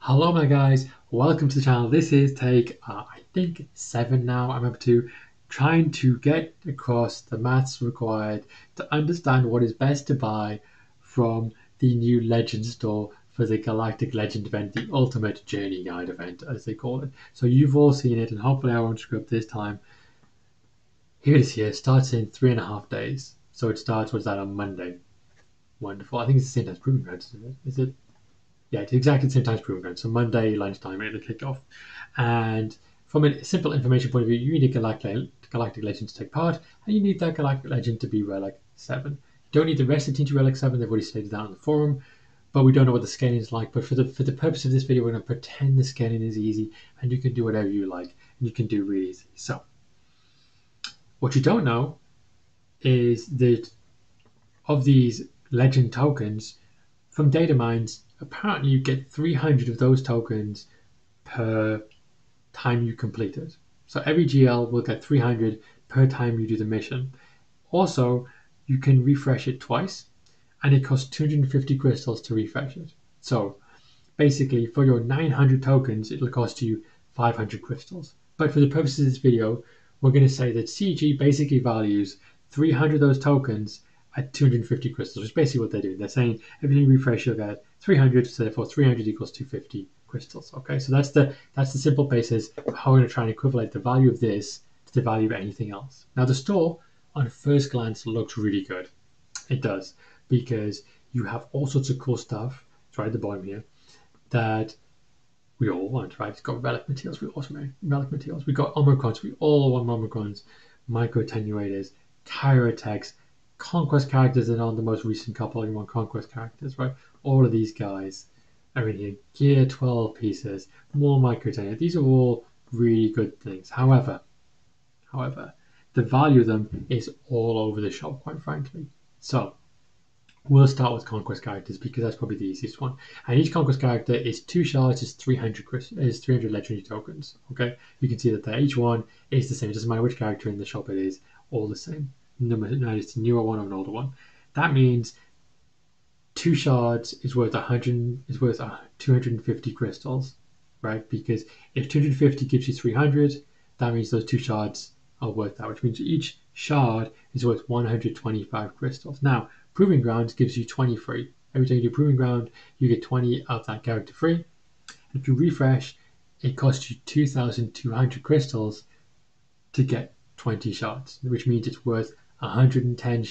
Hello my guys, welcome to the channel. This is take, I think 7 now, I'm up to trying to get across the maths required to understand what is best to buy from the new Legend store for the Galactic Legend event, the Ultimate Journey Guide event as they call it. So you've all seen it and hopefully I won't screw up this time. Here it is here, starts in 3.5 days. So it starts, what's that, on Monday? Wonderful, I think it's the same as Proving Grounds, isn't it? Is it? Yeah, it's exactly the same time as Proving Grounds. So Monday lunchtime, it'll kick off. And from a simple information point of view, you need a Galactic Legend to take part, and you need that Galactic Legend to be Relic 7. You don't need the rest of the team to Relic 7, they've already stated that on the forum, but we don't know what the scaling is like. But for the purpose of this video, we're going to pretend the scaling is easy, and you can do whatever you like, and you can do really easy. So, what you don't know is that of these Legend tokens, from data mines, apparently you get 300 of those tokens per time you complete it. So every GL will get 300 per time you do the mission. Also, you can refresh it twice, and it costs 250 crystals to refresh it. So basically, for your 900 tokens, it'll cost you 500 crystals. But for the purposes of this video, we're going to say that CG basically values 300 of those tokens at 250 crystals, which is basically what they're doing. They're saying every you refresh, you'll get 300, so therefore 300 equals 250 crystals. Okay, so that's the simple basis of how we're going to try and equivalent the value of this to the value of anything else. Now the store, on first glance, looks really good. It does, because you have all sorts of cool stuff. It's right at the bottom here that we all want, right? It's got relic materials. We also make relic materials. We got Omicrons. We all want Omicrons, micro attenuators, Kyrotex, Conquest characters, and on the most recent couple, you want Conquest characters, right? All of these guys are in here. Gear 12 pieces, more micro attenuators. These are all really good things. However, the value of them is all over the shop, quite frankly. So we'll start with Conquest characters because that's probably the easiest one. And each Conquest character is 2 shards, is 300 legendary tokens. Okay, you can see that each one is the same. It doesn't matter which character in the shop it is, all the same. No matter it's a newer one or an older one. That means 2 shards is worth 250 crystals, right? Because if 250 gives you 300, that means those 2 shards are worth that, which means each shard is worth 125 crystals. Now, Proving Grounds gives you 20 free. Every time you do Proving Ground, you get 20 of that character free. And if you refresh, it costs you 2,200 crystals to get 20 shards, which means it's worth 110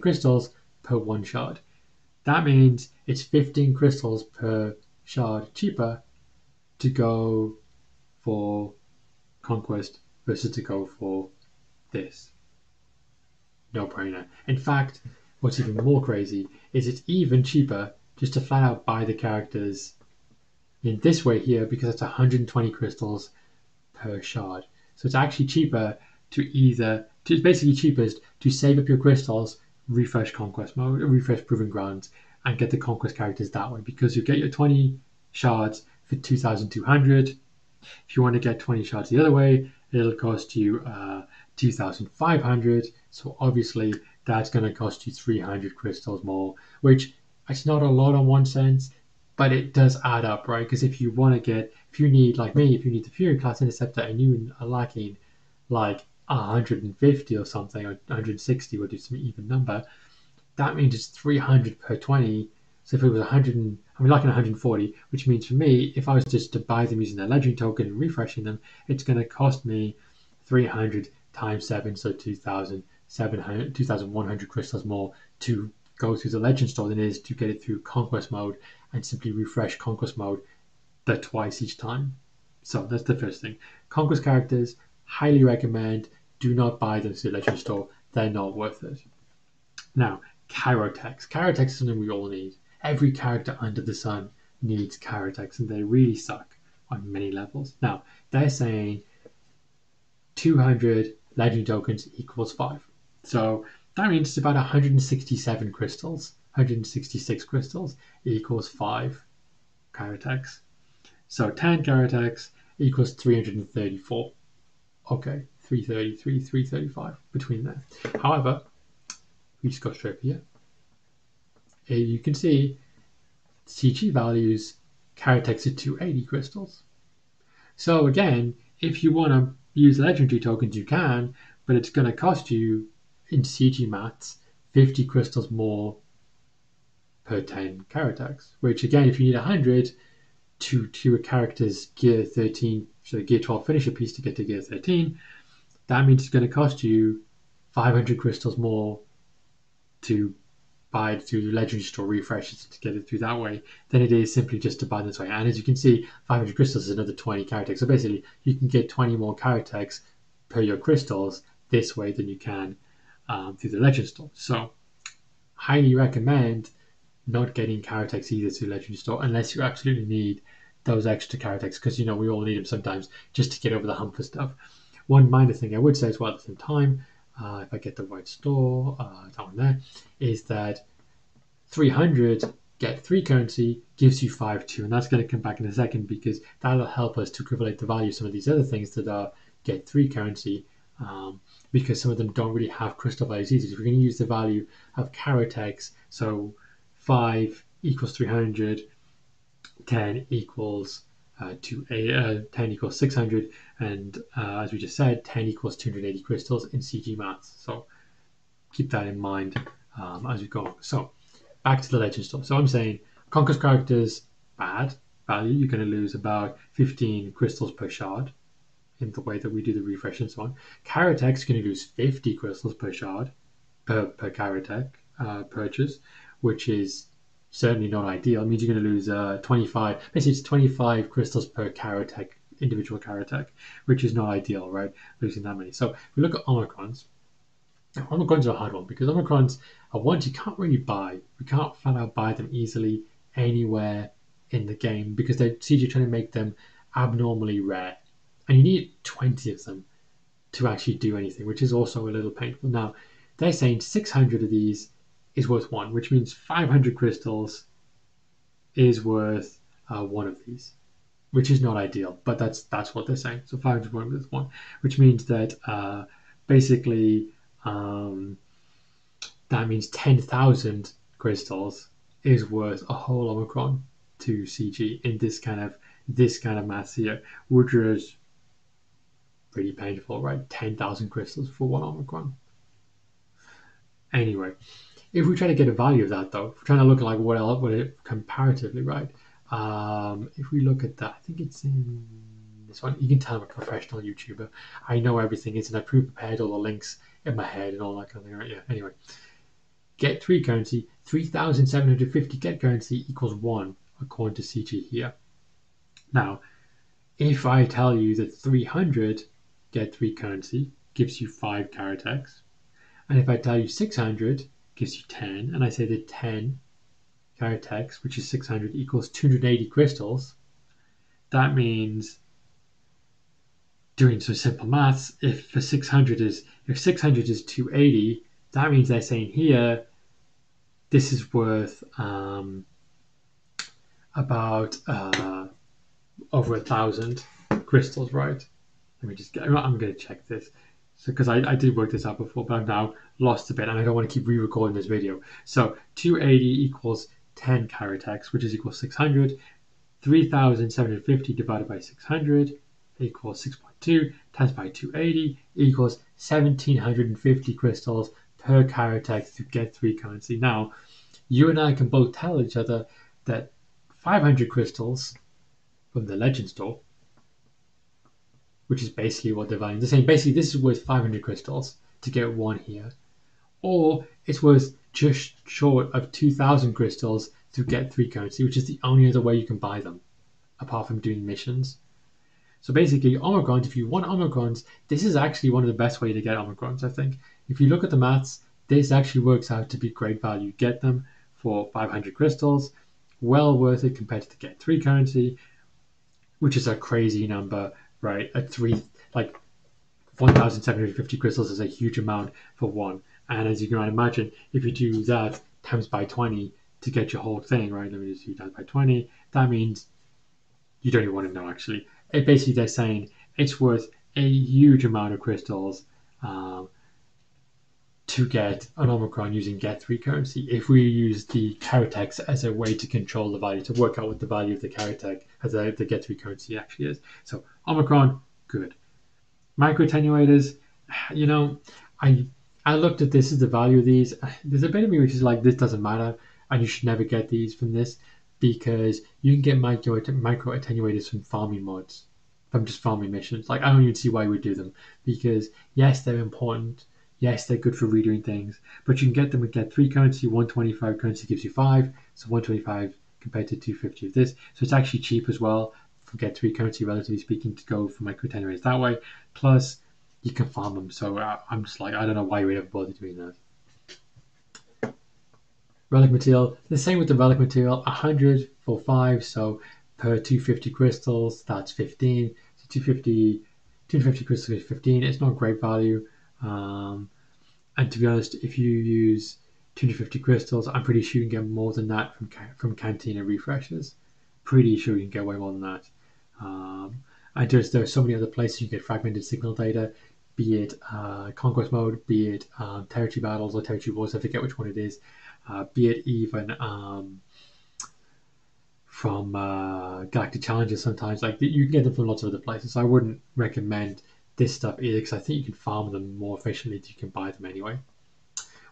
crystals per 1 shard. That means it's 15 crystals per shard cheaper to go for Conquest versus to go for this. No brainer. In fact, what's even more crazy is it's even cheaper just to flat out buy the characters in this way here, because it's 120 crystals per shard. So it's actually cheaper it's basically cheapest to save up your crystals, refresh Conquest mode, refresh Proving Grounds, and get the Conquest characters that way, because you get your 20 shards for 2,200. If you want to get 20 shards the other way, it'll cost you 2,500. So obviously that's going to cost you 300 crystals more, which it's not a lot in one sense, but it does add up, right? Because if you need, like me, if you need the Fury class Interceptor and you are lacking like 150 or something, or 160, we'll do some even number, that means it's 300 per 20. So if it was 100, I'm lacking 140, which means for me, if I was just to buy them using their Legend token and refreshing them, it's going to cost me 300 times 7, so 2,100 crystals more to go through the Legend store than it is to get it through Conquest mode and simply refresh Conquest mode twice each time. So that's the first thing. Conquest characters, highly recommend. Do not buy them through the Legend store. They're not worth it. Now, Kyrotex. Kyrotex is something we all need. Every character under the sun needs Kyrotex, and they really suck on many levels. Now, they're saying 200 Legend tokens equals 5. So that means it's about 167 crystals. 166 crystals equals 5 Kyrotex. So 10 Kyrotex equals 334. Okay, 333, 335 between there. However, we just go straight here. You can see CG values Caratex at 280 crystals. So again, if you want to use legendary tokens, you can, but it's going to cost you in CG maths 50 crystals more per 10 Caratex, which again, if you need 100 to a character's gear 13, so gear 12 finisher piece to get to gear 13, that means it's going to cost you 500 crystals more to buy it through legendary store refreshes to get it through that way than it is simply just to buy this way. And as you can see, 500 crystals is another 20 Caratex. So basically, you can get 20 more Caratex per your crystals this way than you can through the legend store. So highly recommend not getting Caratex either through legendary store unless you absolutely need those extra Caratex, because we all need them sometimes just to get over the hump for stuff. One minor thing I would say as well at the same time, if I get the right store, that one there, is that 300 get 3 currency gives you 5-2, and that's going to come back in a second because that'll help us to equivalate the value of some of these other things that are get 3 currency, because some of them don't really have crystal values either. So we're going to use the value of Caratex, so 5 equals 300, 10 equals 10 equals 600, and as we just said, 10 equals 280 crystals in CG maths. So keep that in mind as we go. So back to the legend store. So I'm saying Conquest Characters, bad value. You're going to lose about 15 crystals per shard in the way that we do the refresh and so on. Caratex is going to lose 50 crystals per shard per Caratex purchase, which is certainly not ideal. It means you're going to lose 25. Basically, it's 25 crystals per Caratex, individual Caratex, which is not ideal, right? Losing that many. So if we look at Omicrons, Omicrons are a hard one because Omicrons are ones you can't really buy. We can't flat out buy them easily anywhere in the game because they're CG trying to make them abnormally rare. And you need 20 of them to actually do anything, which is also a little painful. Now, they're saying 600 of these is worth 1, which means 500 crystals is worth 1 of these, which is not ideal, but that's what they're saying. So 500 worth 1, which means that basically that means 10,000 crystals is worth a whole Omicron to CG in this kind of maths here, which is pretty painful, right? 10,000 crystals for 1 Omicron. Anyway, if we try to get a value of that, though, if we're trying to look at like what it comparatively, right? If we look at that, I think it's in this one. You can tell I'm a professional YouTuber. I know everything is, and I pre-prepared all the links in my head and all that kind of thing, right? Yeah. Anyway, get 3 currency, 3,750 get currency equals 1 according to CG here. Now, if I tell you that 300 get 3 currency gives you 5 Caratex, and if I tell you 600 gives you 10, and I say that 10 Caratex, which is 600, equals 280 crystals, that means, doing some simple maths, if 600 is 280, that means they're saying here this is worth about over 1,000 crystals, right? Let me just get. I'm going to check this. So, because I did work this out before, but I've now lost a bit, and I don't want to keep re-recording this video. So 280 equals 10 Caratex, which is equal to 600. 3,750 divided by 600 equals 6.2 times by 280 equals 1,750 crystals per Caratex to get 3 currency. Now, you and I can both tell each other that 500 crystals from the Legend Store, which is basically what they're valuing. They're saying basically this is worth 500 crystals to get 1 here, or it's worth just short of 2,000 crystals to get 3 currency, which is the only other way you can buy them, apart from doing missions. So basically, Omicrons, if you want Omicrons, this is actually one of the best ways to get Omicrons, I think. If you look at the maths, this actually works out to be great value. Get them for 500 crystals, well worth it compared to get 3 currency, which is a crazy number, right? At 1,750 crystals is a huge amount for 1. And as you can imagine, if you do that times by 20 to get your whole thing, right? Let me just do that by 20. That means you don't even want to know, actually. Basically, they're saying it's worth a huge amount of crystals to get an Omicron using get 3 currency. If we use the Characters as a way to control the value, to work out what the value of the Character as the get 3 currency actually is. So Omicron, good. Micro attenuators, I looked at this as the value of these. There's a bit of me which is like, this doesn't matter, and you should never get these from this, because you can get micro attenuators from farming mods, from just farming missions. Like, I don't even see why we would do them, because yes, they're important. Yes, they're good for redoing things, but you can get them with get 3 currency. 125 currency gives you 5, so 125 compared to 250 of this. So it's actually cheap as well for get 3 currency, relatively speaking, to go for micro attenuators that way. Plus, you can farm them. So I'm just like, I don't know why you would ever bother doing that. Relic material, the same with the relic material, 100 for 5, so per 250 crystals, that's 15. So 250 crystals is 15. It's not great value. And to be honest, if you use 250 crystals, I'm pretty sure you can get more than that from Cantina refreshes. Pretty sure you can get way more than that. And there's so many other places you can get fragmented signal data, be it conquest mode, be it territory battles or territory wars, I forget which one it is, be it even from galactic challenges sometimes. Like, you can get them from lots of other places. So I wouldn't recommend this stuff either, because I think you can farm them more efficiently than you can buy them anyway.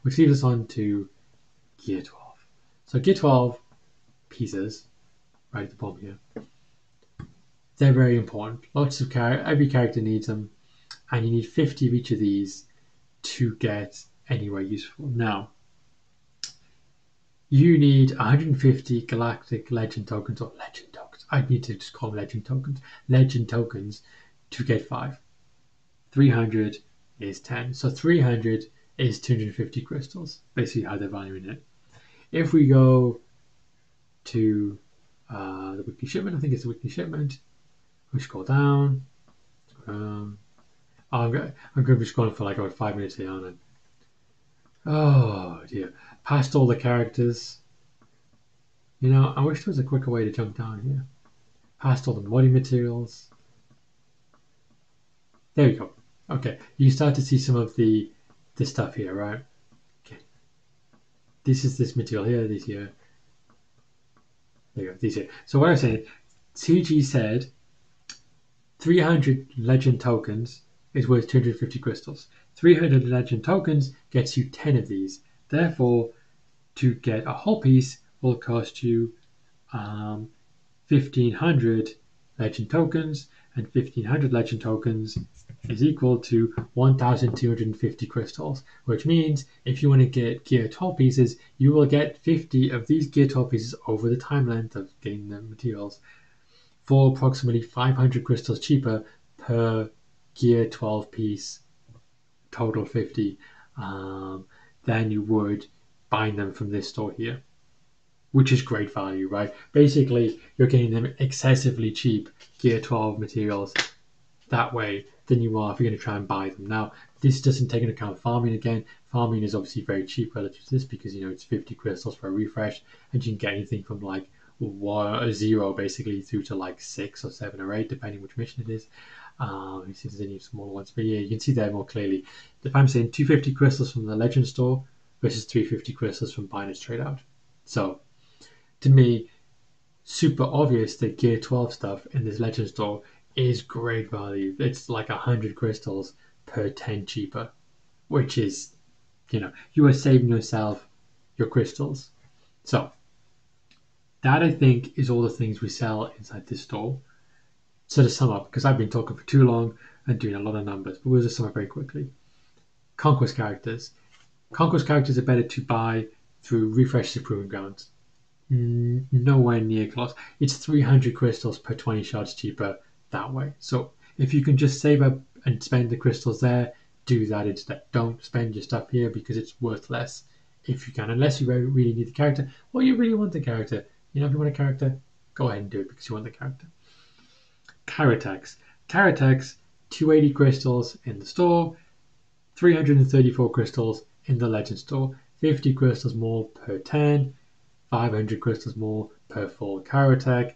Which leads us on to Gear 12. So Gear 12 pieces, right at the bottom here, they're very important. Lots of every character needs them, and you need 50 of each of these to get anywhere useful. Now, you need 150 galactic legend tokens, or legend tokens. I need to just call them legend tokens. Legend tokens to get 5. 300 is 10. So 300 is 250 crystals, basically how they're valuing it. If we go to the weekly shipment, I think it's the weekly shipment, we scroll down. I'm going to be scrolling for like about 5 minutes here, aren't I? Oh dear. Past all the characters. I wish there was a quicker way to jump down here. Past all the modding materials. There we go. Okay, you start to see some of the stuff here, right? Okay. This is this material here, these here. There you go, these here. So what I was saying, CG said 300 legend tokens is worth 250 crystals. 300 legend tokens gets you 10 of these. Therefore, to get a whole piece will cost you 1,500 legend tokens, and 1,500 legend tokens is equal to 1,250 crystals, which means if you want to get Gear 12 pieces, you will get 50 of these Gear 12 pieces over the time length of getting the materials for approximately 500 crystals cheaper per Gear 12 piece, total 50, than you would buying them from this store here, which is great value, right? Basically, you're getting them excessively cheap Gear 12 materials that way than you are if you're going to try and buy them. Now, this doesn't take into account farming again. Farming is obviously very cheap relative to this, because it's 50 crystals for a refresh, and you can get anything from like 0 basically through to like 6 or 7 or 8, depending which mission it is. You see there's any smaller ones, but yeah, you can see there more clearly. If I'm saying 250 crystals from the Legend store versus 350 crystals from buying it straight out. So, to me, super obvious that Gear 12 stuff in this Legend store is great value. It's like 100 crystals per 10 cheaper, which is, you are saving yourself your crystals. So, that I think is all the things we sell inside this store. So to sum up, because I've been talking for too long and doing a lot of numbers, but we'll just sum up very quickly. Conquest characters. Conquest characters are better to buy through Refresh the Proving Grounds. Nowhere near close. It's 300 crystals per 20 shards cheaper that way. So if you can just save up and spend the crystals there, do that instead. Don't spend your stuff here because it's worth less if you can, unless you really need the character or you really want the character. If you want a character, go ahead and do it because you want the character. Characters. 280 crystals in the store, 334 crystals in the Legend store, 50 crystals more per 10, 500 crystals more per full Character.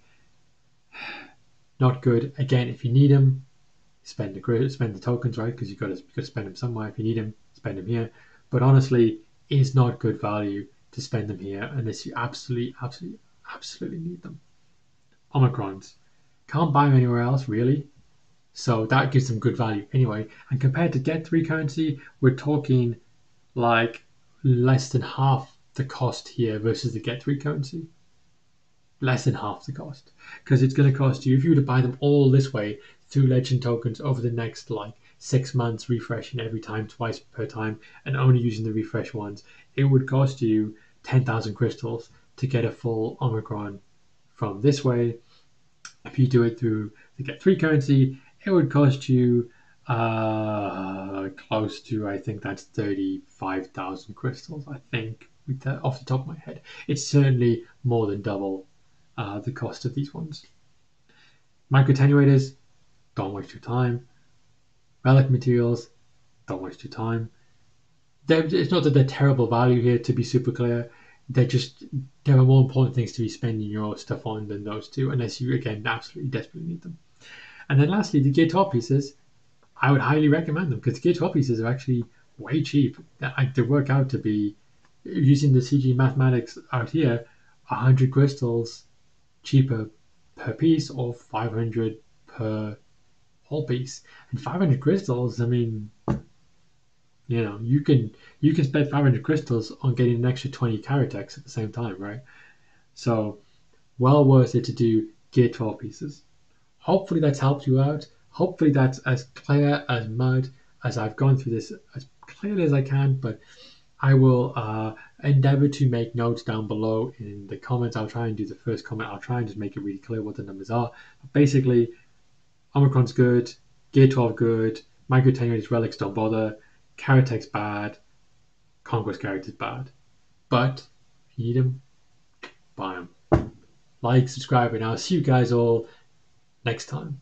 Not good. Again, if you need them, spend the tokens, right? Because you've got to spend them somewhere. If you need them, spend them here. but honestly, it's not good value to spend them here unless you absolutely need them. Omicrons. Can't buy them anywhere else, really. So that gives them good value anyway. And compared to Get 3 currency, we're talking like less than half the cost here versus the Get 3 currency. Less than half the cost. Because it's going to cost you, if you were to buy them all this way through legend tokens over the next like 6 months, refreshing every time, twice per time, and only using the refresh ones, it would cost you 10,000 crystals to get a full Omicron from this way. If you do it through the Get 3 currency, it would cost you close to, I think that's 35,000 crystals, I think, off the top of my head. It's certainly more than double the cost of these ones. Micro attenuators, don't waste your time. Relic materials, don't waste your time. It's not that they're terrible value here, to be super clear. There are more important things to be spending your stuff on than those two, unless you, again, absolutely desperately need them. And then lastly, the Gear 12 pieces, I would highly recommend them because the Gear 12 pieces are actually way cheap. They work out to be, using the CG mathematics out here, 100 crystals cheaper per piece or 500 per whole piece. And 500 crystals, I mean, you can spend 500 crystals on getting an extra 20 Caratex at the same time, right? So well worth it to do Gear 12 pieces. Hopefully that's helped you out. Hopefully that's as clear as mud as I've gone through this as clearly as I can, but I will endeavor to make notes down below in the comments. I'll try and do the first comment. I'll try and just make it really clear what the numbers are. But basically, Omicron's good, Gear 12 good, Micro attenuators, relics don't bother, Caratex bad, Conquest characters bad. But if you need them, buy them. Like, subscribe, and I'll see you guys all next time.